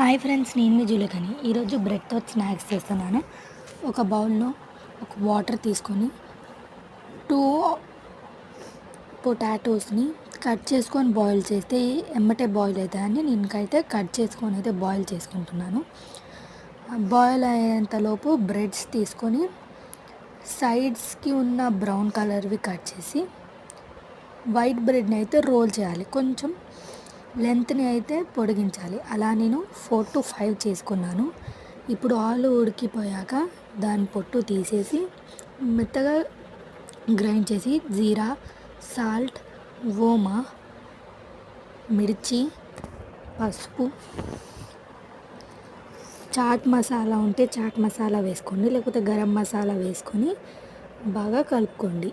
Hi friends, నేను మీ జులకని. ఈరోజు బ్రెడ్తో snacks చేస్తున్నాను. ఒక బౌల్లో ఒక వాటర్ తీసుకొని 2 పొటాటోస్ని కట్ చేసుకొని బాయిల్ చేస్తే ఎమ్మటే బాయిల్ అవుతాయని నేనైతే కట్ చేసుకొని అయితే బాయిల్ చేసుకుంటున్నాను. బాయిల్ అయ్యేంతలోపు బ్రెడ్స్ తీసుకొని సైడ్స్కి ఉన్న బ్రౌన్ కలర్వి కట్ చేసి వైట్ బ్రెడ్ని అయితే రోల్ చేయాలి. కొంచెం లెంత్ని అయితే పొడిగించాలి. అలా నేను 4 to 5 చేసుకున్నాను. ఇప్పుడు ఆలు ఉడికిపోయాక దాని పొట్టు తీసేసి మెత్తగా గ్రైండ్ చేసి జీరా, సాల్ట్, ఓమా, మిర్చి, పసుపు, చాట్ మసాలా ఉంటే చాట్ మసాలా వేసుకోండి, లేకపోతే గరం మసాలా వేసుకొని బాగా కలుపుకోండి.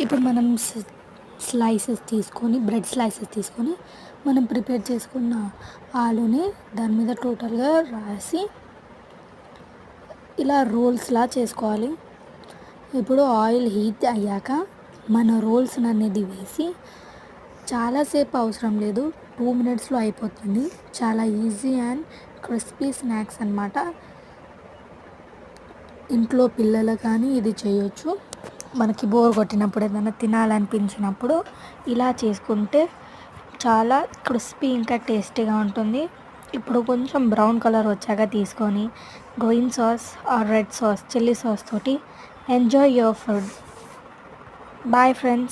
ఇప్పుడు మనం బ్రెడ్ స్లైసెస్ తీసుకొని మనం ప్రిపేర్ చేసుకున్న ఆలుని దాని మీద టోటల్గా రాసి ఇలా రోల్స్లా చేసుకోవాలి. ఇప్పుడు ఆయిల్ హీట్ అయ్యాక మన రోల్స్ అనేది వేసి చాలాసేపు అవసరం లేదు, 2 minutesలో అయిపోతుంది. చాలా ఈజీ అండ్ క్రిస్పీ స్నాక్స్ అన్నమాట. ఇంట్లో పిల్లలు కానీ ఇది చేయొచ్చు. మనకి బోర్ కొట్టినప్పుడు ఏదైనా తినాలనిపించినప్పుడు ఇలా చేసుకుంటే చాలా క్రిస్పీ ఇంకా టేస్టీగా ఉంటుంది. ఇప్పుడు కొంచెం బ్రౌన్ కలర్ వచ్చాక తీసుకొని green sauce or red sauce, chilli sauce తోటి enjoy your food. Bye friends.